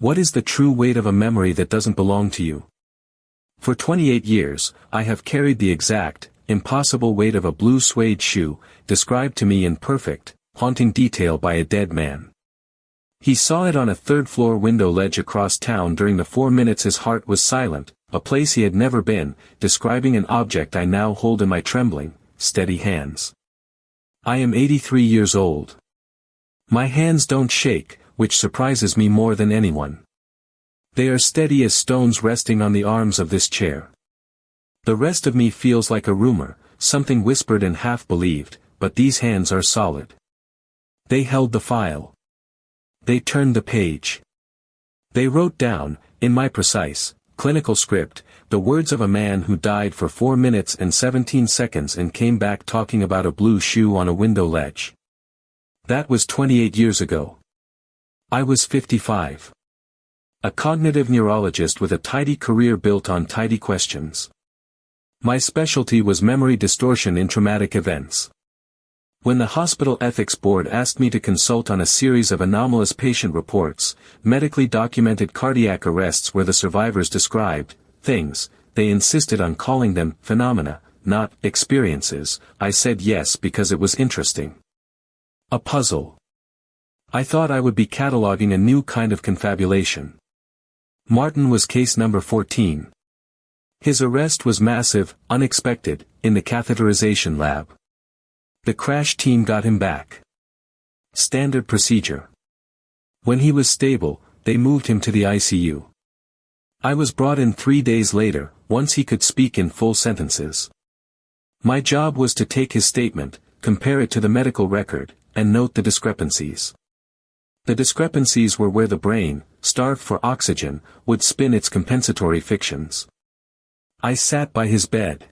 What is the true weight of a memory that doesn't belong to you? For 28 years, I have carried the exact, impossible weight of a blue suede shoe, described to me in perfect, haunting detail by a dead man. He saw it on a third-floor window ledge across town during the 4 minutes his heart was silent, a place he had never been, describing an object I now hold in my trembling, steady hands. I am 83 years old. My hands don't shake, which surprises me more than anyone. They are steady as stones resting on the arms of this chair. The rest of me feels like a rumor, something whispered and half-believed, but these hands are solid. They held the file. They turned the page. They wrote down, in my precise, clinical script, the words of a man who died for 4 minutes and 17 seconds and came back talking about a blue shoe on a window ledge. That was 28 years ago. I was 55. A cognitive neurologist with a tidy career built on tidy questions. My specialty was memory distortion in traumatic events. When the hospital ethics board asked me to consult on a series of anomalous patient reports, medically documented cardiac arrests where the survivors described things, they insisted on calling them phenomena, not experiences. I said yes because it was interesting. A puzzle. I thought I would be cataloging a new kind of confabulation. Martin was case number 14. His arrest was massive, unexpected, in the catheterization lab. The crash team got him back. Standard procedure. When he was stable, they moved him to the ICU. I was brought in 3 days later, once he could speak in full sentences. My job was to take his statement, compare it to the medical record, and note the discrepancies. The discrepancies were where the brain, starved for oxygen, would spin its compensatory fictions. I sat by his bed.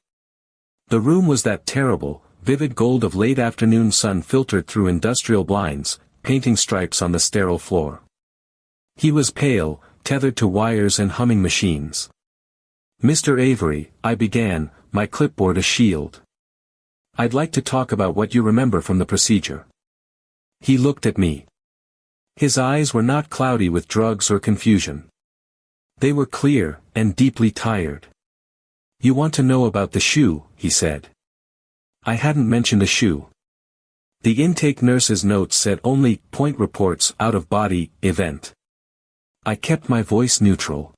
The room was that terrible, vivid gold of late afternoon sun filtered through industrial blinds, painting stripes on the sterile floor. He was pale, tethered to wires and humming machines. "Mr. Avery," I began, my clipboard a shield. "I'd like to talk about what you remember from the procedure." He looked at me. His eyes were not cloudy with drugs or confusion. They were clear, and deeply tired. "You want to know about the shoe," he said. I hadn't mentioned the shoe. The intake nurse's notes said only, point reports, out-of-body, event. I kept my voice neutral.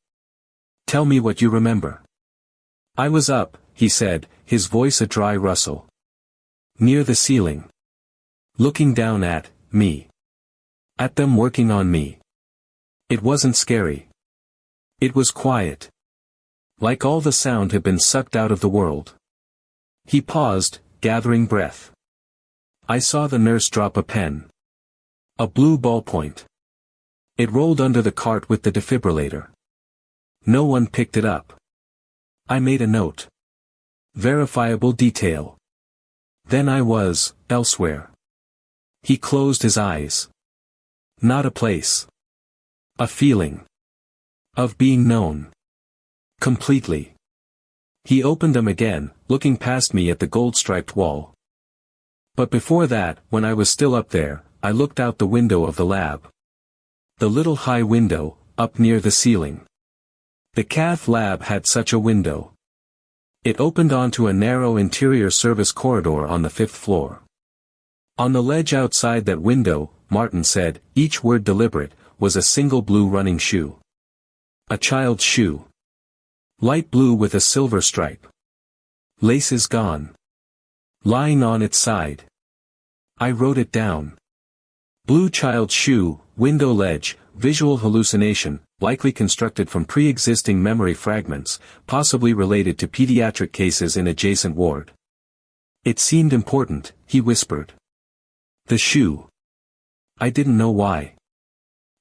"Tell me what you remember." "I was up," he said, his voice a dry rustle. "Near the ceiling. Looking down at me. At them working on me. It wasn't scary. It was quiet. Like all the sound had been sucked out of the world." He paused, gathering breath. I saw the nurse drop a pen. A blue ballpoint. It rolled under the cart with the defibrillator. No one picked it up. I made a note. Verifiable detail. Then I was, elsewhere. He closed his eyes. Not a place. A feeling. Of being known. Completely. He opened them again, looking past me at the gold-striped wall. But before that, when I was still up there, I looked out the window of the lab. The little high window, up near the ceiling. The cath lab had such a window. It opened onto a narrow interior service corridor on the 5th floor. On the ledge outside that window, Martin said, each word deliberate, was a single blue running shoe. A child's shoe. Light blue with a silver stripe. Laces gone. Lying on its side. I wrote it down. Blue child's shoe, window ledge, visual hallucination, likely constructed from pre-existing memory fragments, possibly related to pediatric cases in adjacent ward. It seemed important, he whispered. The shoe. I didn't know why.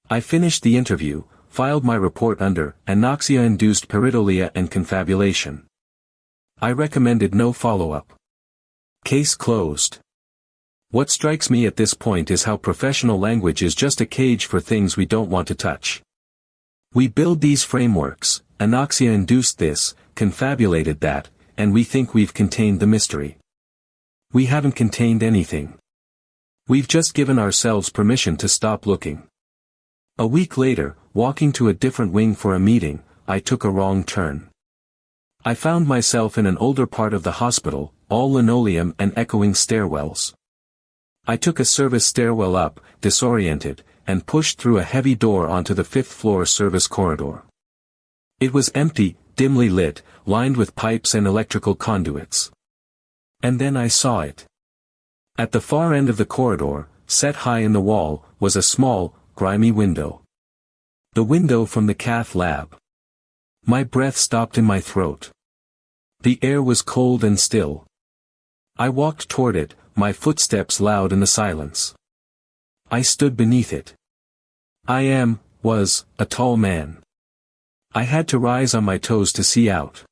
I finished the interview, filed my report under anoxia-induced pareidolia and confabulation. I recommended no follow-up. Case closed. What strikes me at this point is how professional language is just a cage for things we don't want to touch. We build these frameworks, anoxia induced this, confabulated that, and we think we've contained the mystery. We haven't contained anything. We've just given ourselves permission to stop looking. A week later, walking to a different wing for a meeting, I took a wrong turn. I found myself in an older part of the hospital, all linoleum and echoing stairwells. I took a service stairwell up, disoriented, and pushed through a heavy door onto the fifth-floor service corridor. It was empty, dimly lit, lined with pipes and electrical conduits. And then I saw it. At the far end of the corridor, set high in the wall, was a small, grimy window. The window from the cath lab. My breath stopped in my throat. The air was cold and still. I walked toward it, my footsteps loud in the silence. I stood beneath it. I was a tall man. I had to rise on my toes to see out.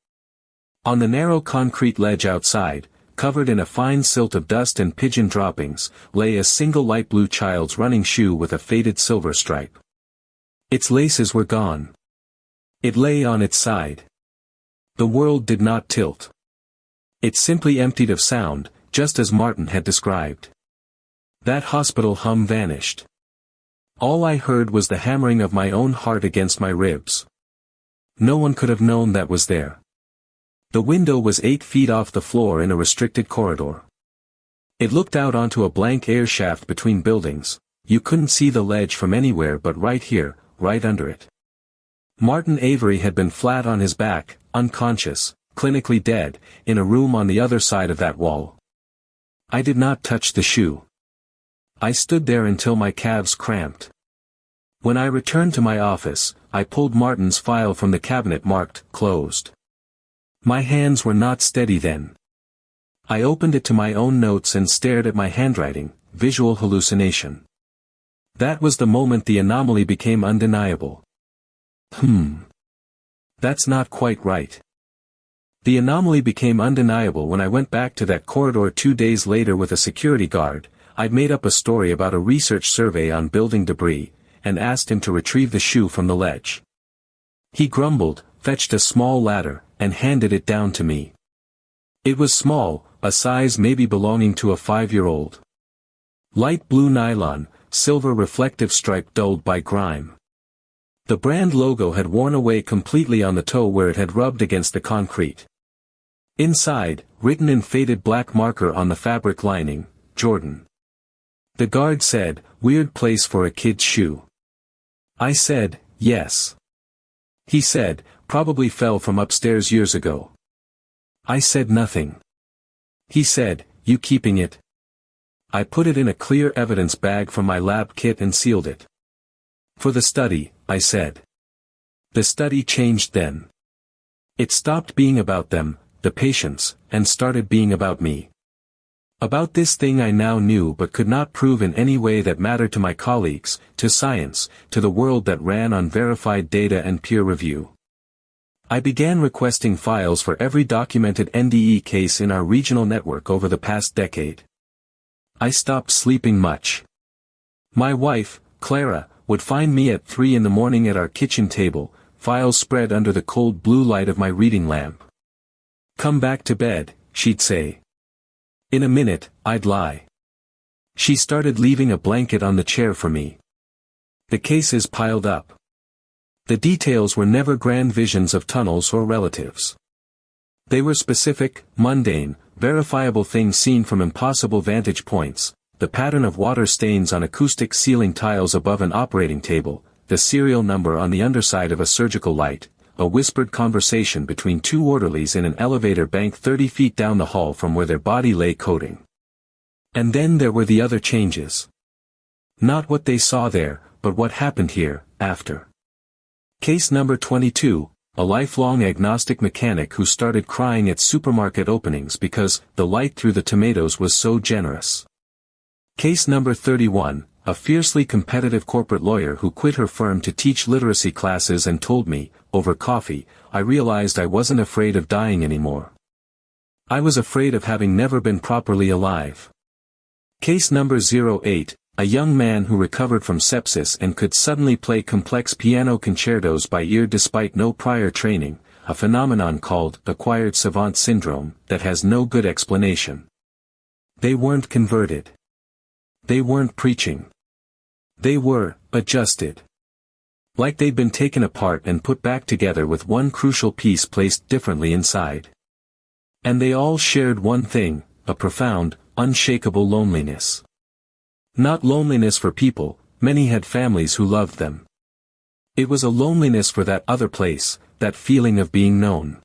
On the narrow concrete ledge outside, covered in a fine silt of dust and pigeon droppings, lay a single light blue child's running shoe with a faded silver stripe. Its laces were gone. It lay on its side. The world did not tilt. It simply emptied of sound, just as Martin had described. That hospital hum vanished. All I heard was the hammering of my own heart against my ribs. No one could have known that was there. The window was 8 feet off the floor in a restricted corridor. It looked out onto a blank air shaft between buildings. You couldn't see the ledge from anywhere but right here, right under it. Martin Avery had been flat on his back, unconscious, clinically dead, in a room on the other side of that wall. I did not touch the shoe. I stood there until my calves cramped. When I returned to my office, I pulled Martin's file from the cabinet marked, closed. My hands were not steady then. I opened it to my own notes and stared at my handwriting, visual hallucination. That was the moment the anomaly became undeniable. That's not quite right. The anomaly became undeniable when I went back to that corridor 2 days later with a security guard. I'd made up a story about a research survey on building debris, and asked him to retrieve the shoe from the ledge. He grumbled, fetched a small ladder, and handed it down to me. It was small, a size maybe belonging to a 5-year-old. Light blue nylon, silver reflective stripe dulled by grime. The brand logo had worn away completely on the toe where it had rubbed against the concrete. Inside, written in faded black marker on the fabric lining, Jordan. The guard said, "Weird place for a kid's shoe." I said, "Yes." He said, "Probably fell from upstairs years ago." I said nothing. He said, "You keeping it?" I put it in a clear evidence bag from my lab kit and sealed it. "For the study," I said. The study changed then. It stopped being about them, the patients, and started being about me. About this thing I now knew but could not prove in any way that mattered to my colleagues, to science, to the world that ran on verified data and peer review. I began requesting files for every documented NDE case in our regional network over the past decade. I stopped sleeping much. My wife, Clara, would find me at 3 in the morning at our kitchen table, files spread under the cold blue light of my reading lamp. "Come back to bed," she'd say. In a minute, I'd lie. She started leaving a blanket on the chair for me. The cases piled up. The details were never grand visions of tunnels or relatives. They were specific, mundane, verifiable things seen from impossible vantage points, the pattern of water stains on acoustic ceiling tiles above an operating table, the serial number on the underside of a surgical light, a whispered conversation between 2 orderlies in an elevator bank 30 feet down the hall from where their body lay coding. And then there were the other changes. Not what they saw there, but what happened here, after. Case number 22, a lifelong agnostic mechanic who started crying at supermarket openings because the light through the tomatoes was so generous. Case number 31, a fiercely competitive corporate lawyer who quit her firm to teach literacy classes and told me, over coffee, I realized I wasn't afraid of dying anymore. I was afraid of having never been properly alive. Case number 08, a young man who recovered from sepsis and could suddenly play complex piano concertos by ear despite no prior training, a phenomenon called acquired savant syndrome that has no good explanation. They weren't converted. They weren't preaching. They were adjusted. Like they'd been taken apart and put back together with one crucial piece placed differently inside. And they all shared one thing, a profound, unshakable loneliness. Not loneliness for people, many had families who loved them. It was a loneliness for that other place, that feeling of being known.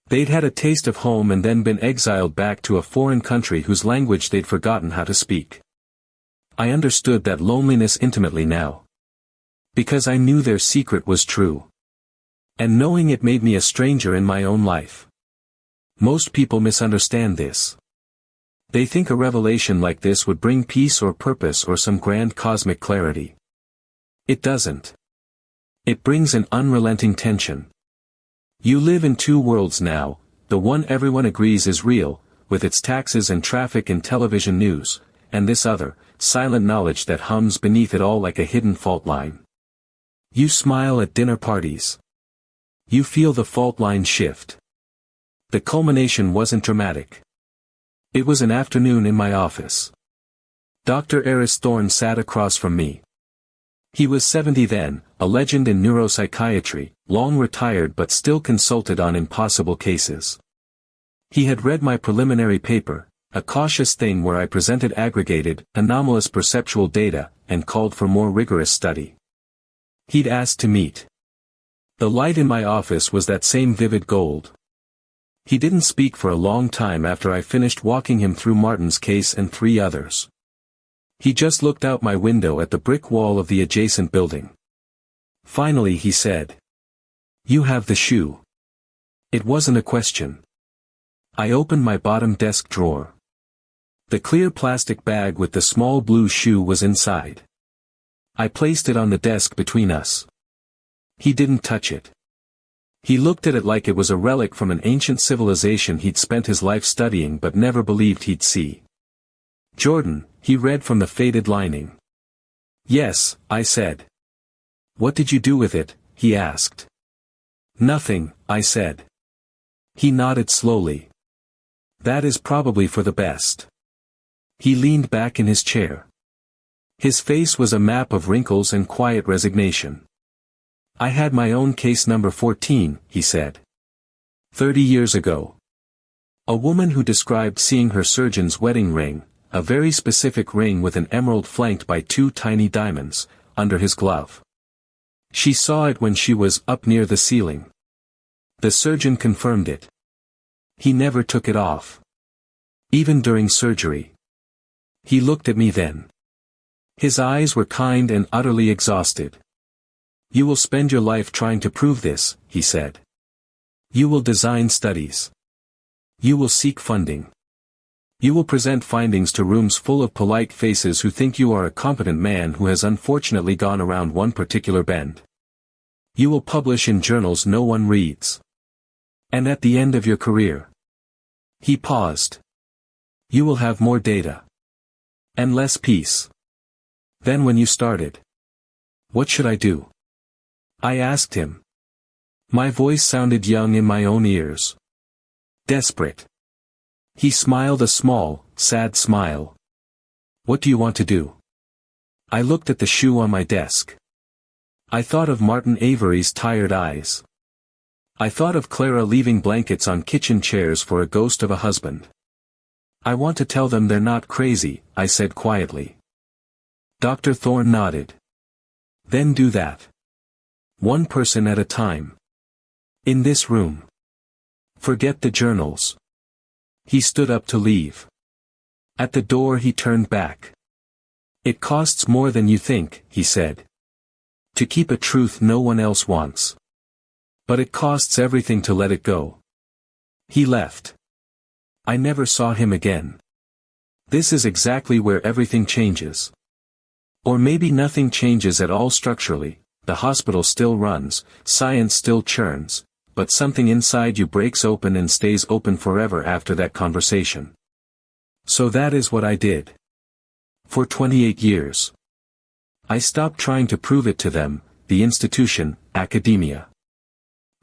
They'd had a taste of home and then been exiled back to a foreign country whose language they'd forgotten how to speak. I understood that loneliness intimately now. Because I knew their secret was true. And knowing it made me a stranger in my own life. Most people misunderstand this. They think a revelation like this would bring peace or purpose or some grand cosmic clarity. It doesn't. It brings an unrelenting tension. You live in two worlds now, the one everyone agrees is real, with its taxes and traffic and television news, and this other, silent knowledge that hums beneath it all like a hidden fault line. You smile at dinner parties. You feel the fault line shift. The culmination wasn't dramatic. It was an afternoon in my office. Dr. Eris Thorne sat across from me. He was 70 then, a legend in neuropsychiatry, long retired but still consulted on impossible cases. He had read my preliminary paper, a cautious thing where I presented aggregated, anomalous perceptual data, and called for more rigorous study. He'd asked to meet. The light in my office was that same vivid gold. He didn't speak for a long time after I finished walking him through Martin's case and 3 others. He just looked out my window at the brick wall of the adjacent building. Finally he said, "You have the shoe." It wasn't a question. I opened my bottom desk drawer. The clear plastic bag with the small blue shoe was inside. I placed it on the desk between us. He didn't touch it. He looked at it like it was a relic from an ancient civilization he'd spent his life studying but never believed he'd see. "Jordan," he read from the faded lining. "Yes," I said. "What did you do with it?" he asked. "Nothing," I said. He nodded slowly. "That is probably for the best." He leaned back in his chair. His face was a map of wrinkles and quiet resignation. "I had my own case number 14, he said. 30 years ago. A woman who described seeing her surgeon's wedding ring, a very specific ring with an emerald flanked by 2 tiny diamonds, under his glove. She saw it when she was up near the ceiling. The surgeon confirmed it. He never took it off. Even during surgery. He looked at me then. His eyes were kind and utterly exhausted. "You will spend your life trying to prove this," he said. "You will design studies. You will seek funding. You will present findings to rooms full of polite faces who think you are a competent man who has unfortunately gone around one particular bend. You will publish in journals no one reads. And at the end of your career." He paused. "You will have more data. And less peace. Than when you started. What should I do?" I asked him. My voice sounded young in my own ears. Desperate. He smiled a small, sad smile. "What do you want to do?" I looked at the shoe on my desk. I thought of Martin Avery's tired eyes. I thought of Clara leaving blankets on kitchen chairs for a ghost of a husband. "I want to tell them they're not crazy," I said quietly. Dr. Thorne nodded. "Then do that. One person at a time. In this room. Forget the journals." He stood up to leave. At the door he turned back. "It costs more than you think," he said. "To keep a truth no one else wants. But it costs everything to let it go." He left. I never saw him again. This is exactly where everything changes. Or maybe nothing changes at all structurally, the hospital still runs, science still churns, but something inside you breaks open and stays open forever after that conversation. So that is what I did. For 28 years. I stopped trying to prove it to them, the institution, academia.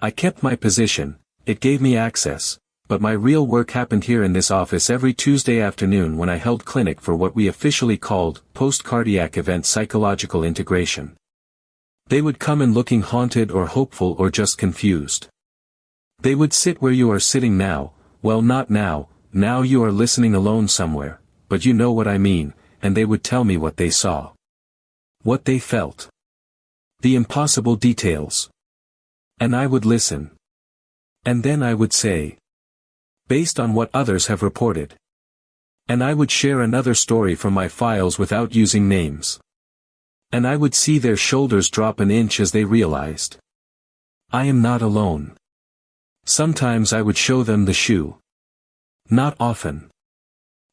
I kept my position, it gave me access, but my real work happened here in this office every Tuesday afternoon when I held clinic for what we officially called post-cardiac event psychological integration. They would come in looking haunted or hopeful or just confused. They would sit where you are sitting now, well not now, now you are listening alone somewhere, but you know what I mean, and they would tell me what they saw. What they felt. The impossible details. And I would listen. And then I would say, based on what others have reported. And I would share another story from my files without using names. And I would see their shoulders drop an inch as they realized. I am not alone. Sometimes I would show them the shoe. Not often.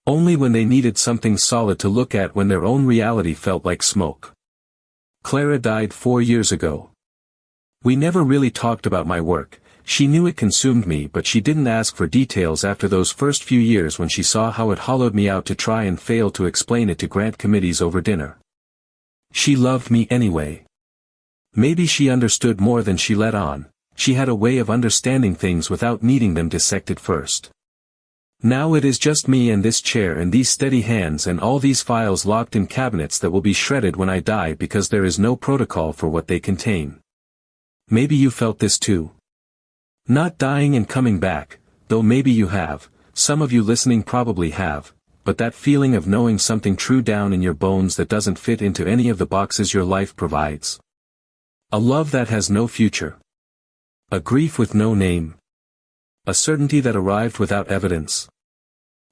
Only when they needed something solid to look at when their own reality felt like smoke. Clara died 4 years ago. We never really talked about my work. She knew it consumed me, but she didn't ask for details after those first few years when she saw how it hollowed me out to try and fail to explain it to grant committees over dinner. She loved me anyway. Maybe she understood more than she let on. She had a way of understanding things without needing them dissected first. Now it is just me and this chair and these steady hands and all these files locked in cabinets that will be shredded when I die because there is no protocol for what they contain. Maybe you felt this too. Not dying and coming back, though maybe you have, some of you listening probably have, but that feeling of knowing something true down in your bones that doesn't fit into any of the boxes your life provides. A love that has no future. A grief with no name. A certainty that arrived without evidence.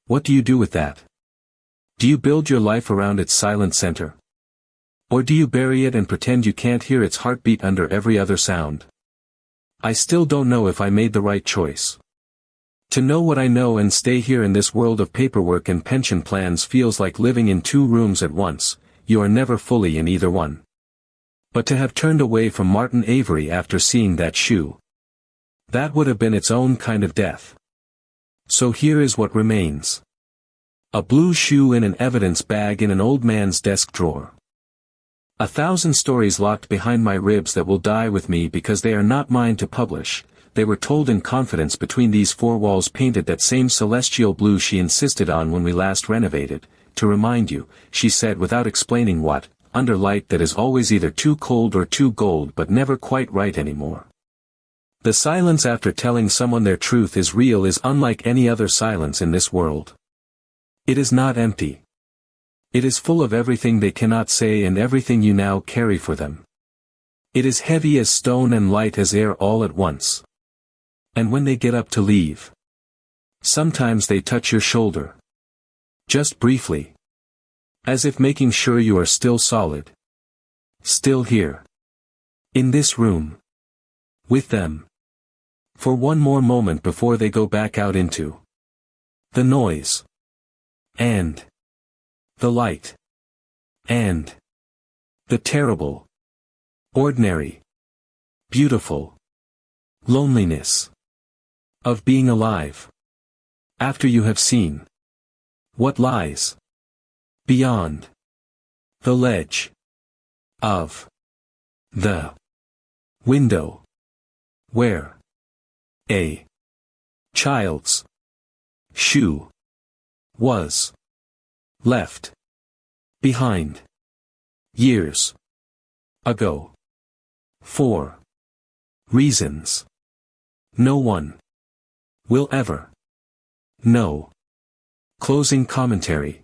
What do you do with that? Do you build your life around its silent center? Or do you bury it and pretend you can't hear its heartbeat under every other sound? I still don't know if I made the right choice. To know what I know and stay here in this world of paperwork and pension plans feels like living in 2 rooms at once. You are never fully in either one. But to have turned away from Martin Avery after seeing that shoe. That would have been its own kind of death. So here is what remains. A blue shoe in an evidence bag in an old man's desk drawer. 1,000 stories locked behind my ribs that will die with me because they are not mine to publish. They were told in confidence between these 4 walls painted that same celestial blue she insisted on when we last renovated. To remind you, she said without explaining what, under light that is always either too cold or too gold but never quite right anymore. The silence after telling someone their truth is real is unlike any other silence in this world. It is not empty. It is full of everything they cannot say and everything you now carry for them. It is heavy as stone and light as air all at once. And when they get up to leave, sometimes they touch your shoulder. Just briefly. As if making sure you are still solid. Still here. In this room. With them. For one more moment before they go back out into the noise. And the light. And the terrible. Ordinary. Beautiful. Loneliness. Of being alive. After you have seen what lies beyond the ledge of the window where a child's shoe was left behind years ago. For reasons no one will ever know. Closing commentary.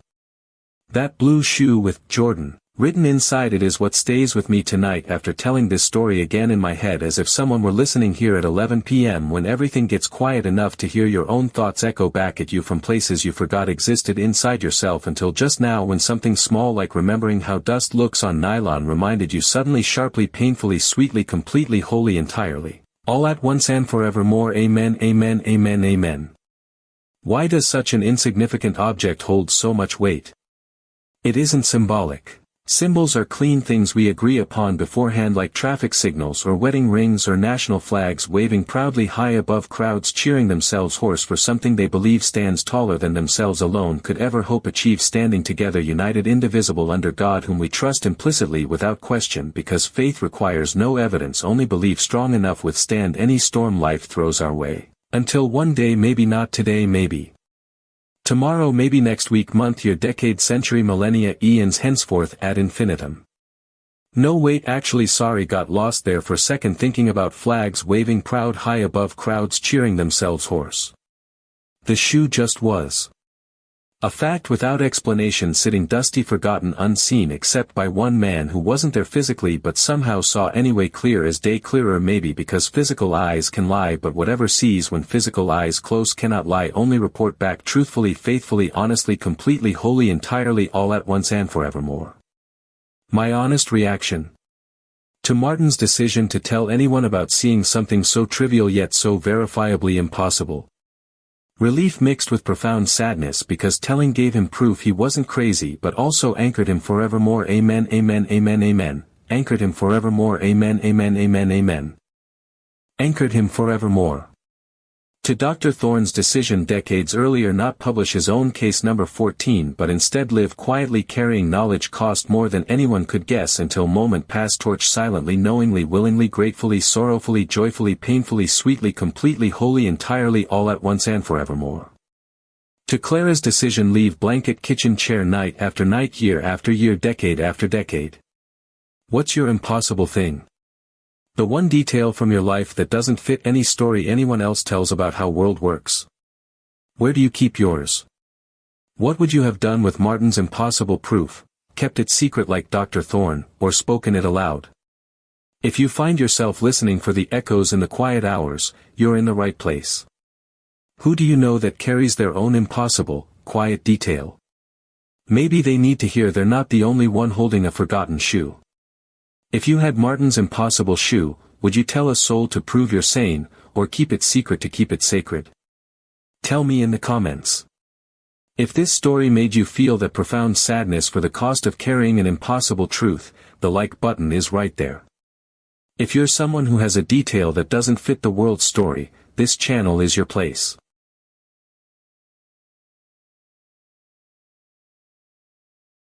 That blue shoe with Jordan written inside it is what stays with me tonight after telling this story again in my head, as if someone were listening here at 11 p.m. when everything gets quiet enough to hear your own thoughts echo back at you from places you forgot existed inside yourself until just now, when something small like remembering how dust looks on nylon reminded you suddenly, sharply, painfully, sweetly, completely, wholly, entirely. All at once and forevermore. Amen, amen, amen, amen. Why does such an insignificant object hold so much weight? It isn't symbolic. Symbols are clean things we agree upon beforehand, like traffic signals or wedding rings or national flags waving proudly high above crowds cheering themselves hoarse for something they believe stands taller than themselves alone could ever hope achieve, standing together united, indivisible under God whom we trust implicitly without question, because faith requires no evidence, only belief strong enough withstand any storm life throws our way. Until one day, maybe not today, maybe tomorrow, maybe next week, month, year, decade, century, millennia, eons, henceforth ad infinitum. No wait, actually sorry, got lost there for a second thinking about flags waving proud high above, crowds cheering themselves hoarse. The shoe just was. A fact without explanation, sitting dusty, forgotten, unseen except by one man who wasn't there physically but somehow saw anyway, clear as day, clearer maybe because physical eyes can lie, but whatever sees when physical eyes close cannot lie, only report back truthfully, faithfully, honestly, completely, wholly, entirely, all at once and forevermore. My honest reaction to Martin's decision to tell anyone about seeing something so trivial yet so verifiably impossible. Relief mixed with profound sadness, because telling gave him proof he wasn't crazy, but also anchored him forevermore. Amen, amen, amen, amen. Anchored him forevermore. Amen, amen, amen, amen. Anchored him forevermore. To Dr. Thorne's decision decades earlier not publish his own case number 14 but instead live quietly, carrying knowledge cost more than anyone could guess, until moment pass torch silently, knowingly, willingly, gratefully, sorrowfully, joyfully, painfully, sweetly, completely, wholly, entirely, all at once and forevermore. To Clara's decision leave blanket kitchen chair night after night, year after year, decade after decade. What's your impossible thing? The one detail from your life that doesn't fit any story anyone else tells about how world works. Where do you keep yours? What would you have done with Martin's impossible proof? Kept it secret like Dr. Thorne, or spoken it aloud? If you find yourself listening for the echoes in the quiet hours, you're in the right place. Who do you know that carries their own impossible, quiet detail? Maybe they need to hear they're not the only one holding a forgotten shoe. If you had Martin's impossible shoe, would you tell a soul to prove you're sane, or keep it secret to keep it sacred? Tell me in the comments. If this story made you feel that profound sadness for the cost of carrying an impossible truth, the like button is right there. If you're someone who has a detail that doesn't fit the world's story, this channel is your place.